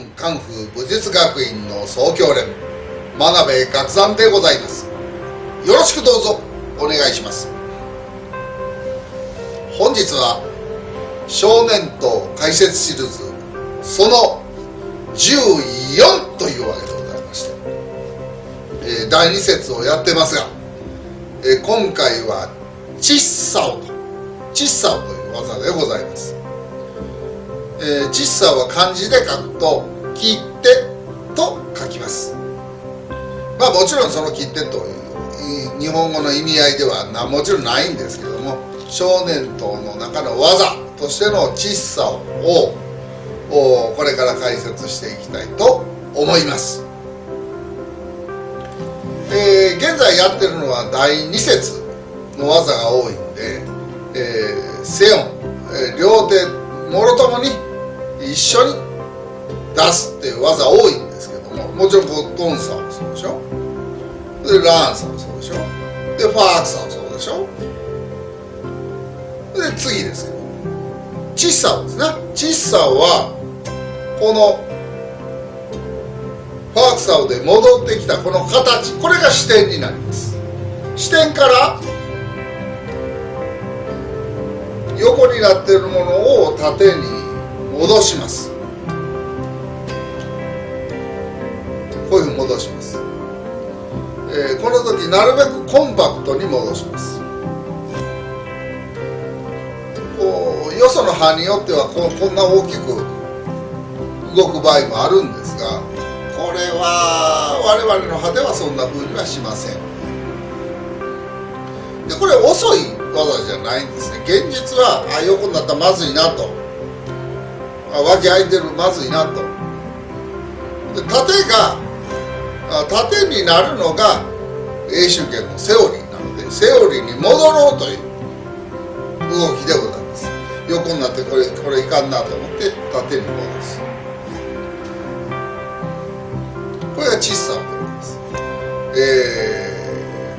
本カンフー武術学院の総教練真鍋岳山でございます。よろしくどうぞお願いします。本日は少年刀解説シリーズその14というわけでございまして、第2節をやってますが、今回はチッサオという技でございます。チッサオは漢字で書くと切手と書きます。まあもちろんその切手という日本語の意味合いではもちろんないんですけども、少年刀の中の技としてのチッサオをこれから解説していきたいと思います。現在やってるのは第2節の技が多いんで、セオン、両手もろともに一緒に出すっていう技多いんですけども、もちろんゴットンサーもそうでしょ、でランサーもそうでしょ、でファークサーもそうでしょ、で次ですけどチッサオですね。チッサオはこのファークサオで戻ってきたこの形、これが支点になります。支点から横になっているものを縦に戻します。こういうふうに戻します。この時なるべくコンパクトに戻します。こうよその刃によってはこんな大きく動く場合もあるんですが、これは我々の刃ではそんな風にはしません。でこれ遅い技じゃないんですね。現実は横になったらまずいなと、脇空いてるまずいなと。で縦になるのが永宗拳のセオリーなので、セオリーに戻ろうという動きでございます。横になってこれいかんなと思って縦に戻す。これがチッサオでございます。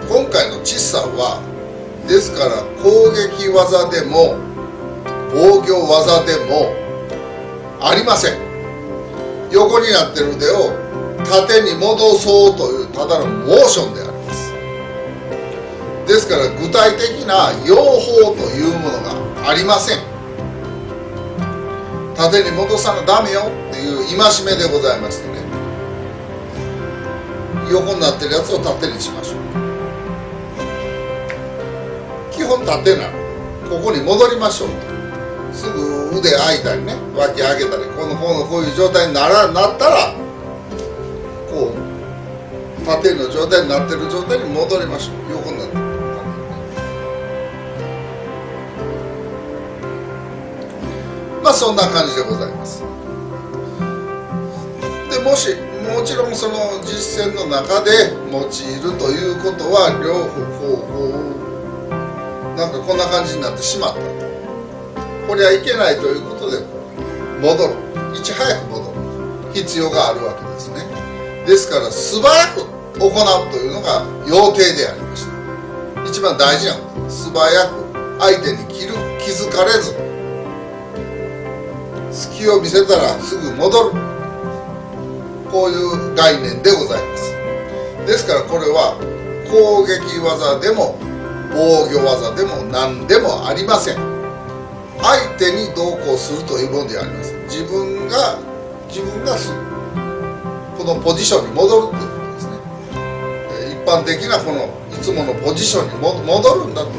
今回のチッサオはですから攻撃技でも防御技でもありません。横になってる腕を縦に戻そうというただのモーションであります。ですから具体的な用法というものがありません。縦に戻さなダメよっていう戒めでございましてね、横になってるやつを縦にしましょう。基本縦なのでここに戻りましょうと。すぐ腕開いたりね、脇上げたり、こういう状態になったらこう縦の状態になってる状態に戻りましょう。横になってる、まあそんな感じでございます。でもちろんその実践の中で用いるということは両方なんかこんな感じになってしまったと、これはいけないということで戻る、いち早く戻る必要があるわけですね。ですから素早く行うというのが要諦でありました。一番大事なことです。素早く相手に気づかれず、隙を見せたらすぐ戻る、こういう概念でございます。ですからこれは攻撃技でも防御技でも何でもありません。相手にどうこうするというものではありません。自分がこのポジションに戻るということですね。一般的なこのいつものポジションに戻るんだと、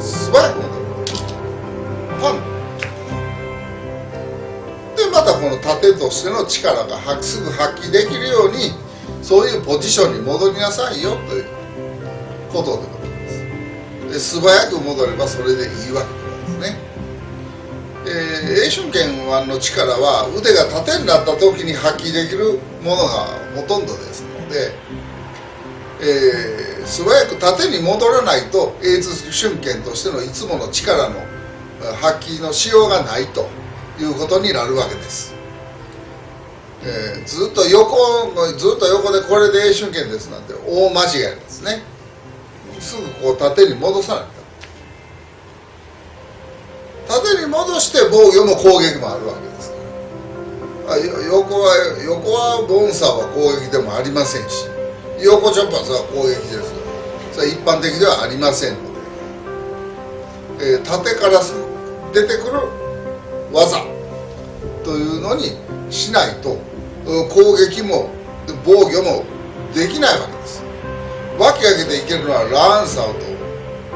素早く戻る、パンでまたこの盾としての力がすぐ発揮できるように、そういうポジションに戻りなさいよということでございます。で素早く戻ればそれでいいわけですね。永春拳の力は腕が縦になった時に発揮できるものがほとんどですので、素早く縦に戻らないと永春拳としてのいつもの力の発揮のしようがないということになるわけです。ずっと横でこれで永春拳ですなんて大間違いですね。すぐこう縦に戻さないと。縦に戻して防御も攻撃もあるわけですか横はボンサーは攻撃でもありませんし、横チョッパーズは攻撃です。それは一般的ではありませんので、縦から出てくる技というのにしないと攻撃も防御もできないわけです。脇上げていけるのはランサウと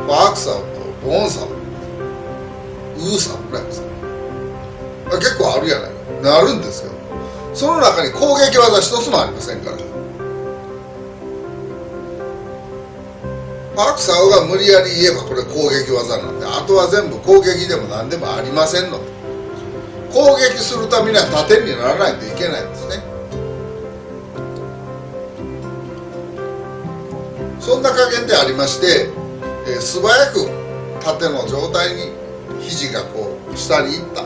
ファークサウとボンサウ、ウーサウぐらいですから、結構あるやないかなるんですけど、その中に攻撃技一つもありませんから。ファークサウが無理やり言えばこれ攻撃技なんで、あとは全部攻撃でも何でもありませんので、攻撃するためには盾にならないといけないんですね。そんな加減でありまして、素早く縦の状態に肘がこう下にいった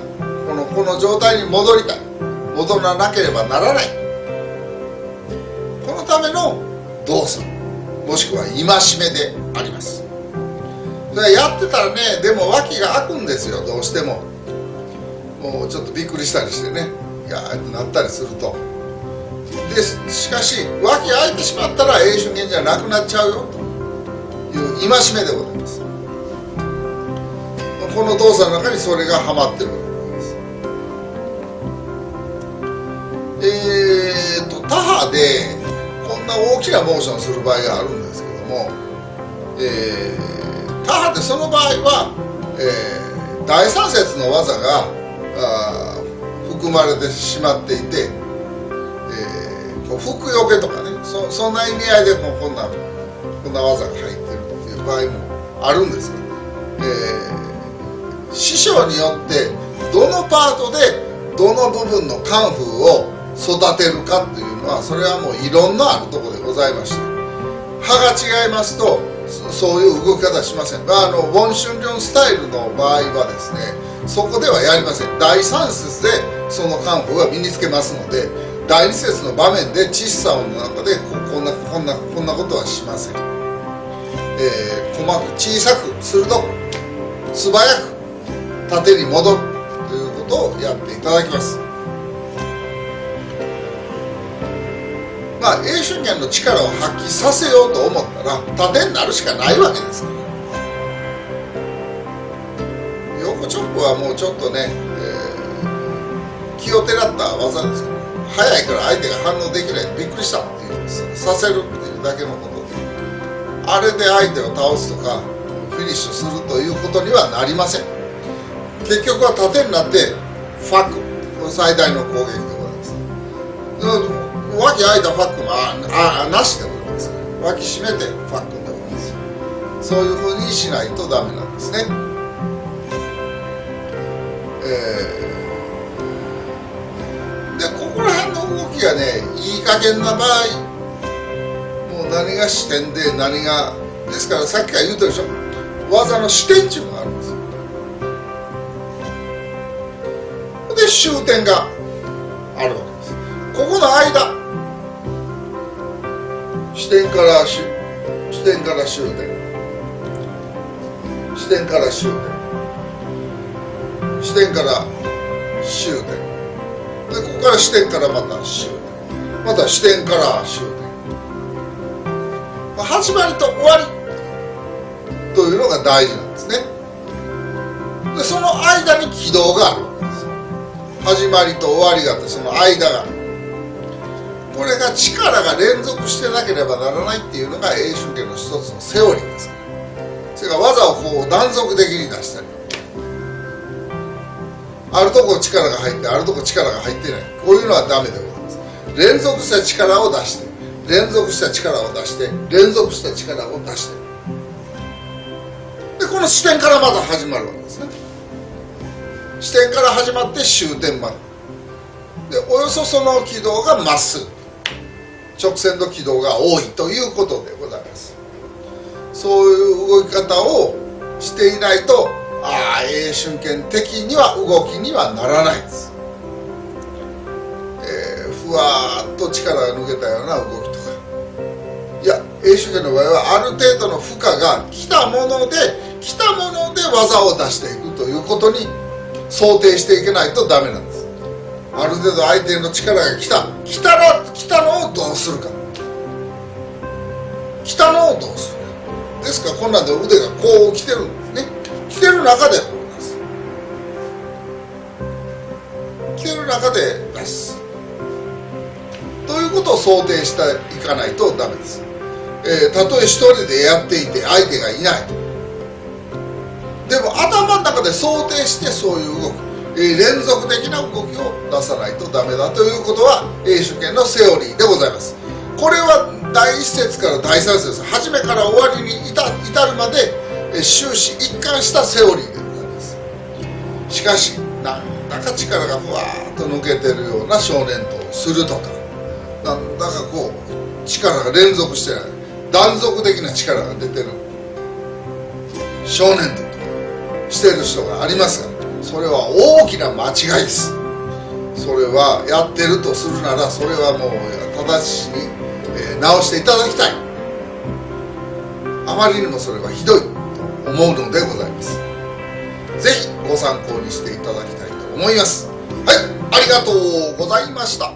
この状態に戻りたい、戻らなければならない、このための動作もしくは戒めであります。それやってたらね、でも脇が開くんですよ、どうしても。もうちょっとびっくりしたりしてね、ガーッとなったりすると。でしかし脇開いてしまったら永春拳じゃなくなっちゃうよという戒めでございます。この動作の中にそれがはまってるわけです。他派でこんな大きなモーションする場合があるんですけども、他派でその場合は、第三節の技が含まれてしまっていて、服よけとかね、そんな意味合いでもこんな技が入ってるという場合もあるんですけど、師匠によってどのパートでどの部分のカンフーを育てるかっていうのは、それはもういろんなあるところでございまして、派が違いますとそういう動き方しません。ウォン・シュンリョンスタイルの場合はですね、そこではやりません。第3節でそのカンフーは身につけますので、第2節の場面で小さなの中でこんなことはしません。細く小さく鋭く素早く縦に戻るということをやっていただきます。永春拳の力を発揮させようと思ったら縦になるしかないわけですから。横チョップはもうちょっとね、気をてらった技ですから、速いから相手が反応できないでびっくりしたっていうさせるっていうだけのことで、あれで相手を倒すとかフィニッシュするということにはなりません。結局は縦になってファック、これ最大の攻撃でございます。脇開いたファックもなしでございます。脇締めてファックでございます。そういうふうにしないとダメなんですね。でここら辺の動きがね、いい加減な場合、もう何が視点で何がですから、さっきから言うとでしょ、技の視点っていうのがあるんですよ。で終点があるわけです。ここの間、視点から終点、視点から終点、視点から終点で、ここから視点からまた終点、また視点から終点、始まりと終わりというのが大事なんですね。でその間に軌道があるわけですよ。始まりと終わりがあって、その間が、これが力が連続してなければならないっていうのが永春拳の一つのセオリーですから。それから技をこう断続的に出したり、あるとこ力が入ってあるとこ力が入ってない、こういうのはダメでございます。連続した力を出して、連続した力を出して、連続した力を出して、でこの視点からまた始まるわけですね。視点から始まって終点まで、でおよそその軌道がまっすぐ、直線の軌道が多いということでございます。そういう動き方をしていないと、永春拳的には動きにはならないです。ふわーっと力が抜けたような動きとか、いや永春拳の場合はある程度の負荷が来たもので技を出していくということに想定していけないとダメなんです。ある程度相手の力が来たのをどうするか、来たのをどうするかですから、こんなんで腕がこう来てるんですね。来てる中で出す、来てる中で出すということを想定していかないとダメです。たとえ一人でやっていて相手がいないと、でも頭の中で想定してそういう動き、連続的な動きを出さないとダメだということは英主権のセオリーでございます。これは第1節から第3節、初めから終わりに至るまで終始一貫したセオリーでございます。しかしなんだか力がふわーっと抜けてるような少年とするとか、なんだかこう力が連続してない、断続的な力が出てる少年としてる人がありますが、それは大きな間違いです。それはやってるとするなら、それはもう直ちに直していただきたい。あまりにもそれはひどいと思うのでございます。ぜひご参考にしていただきたいと思います。はい、ありがとうございました。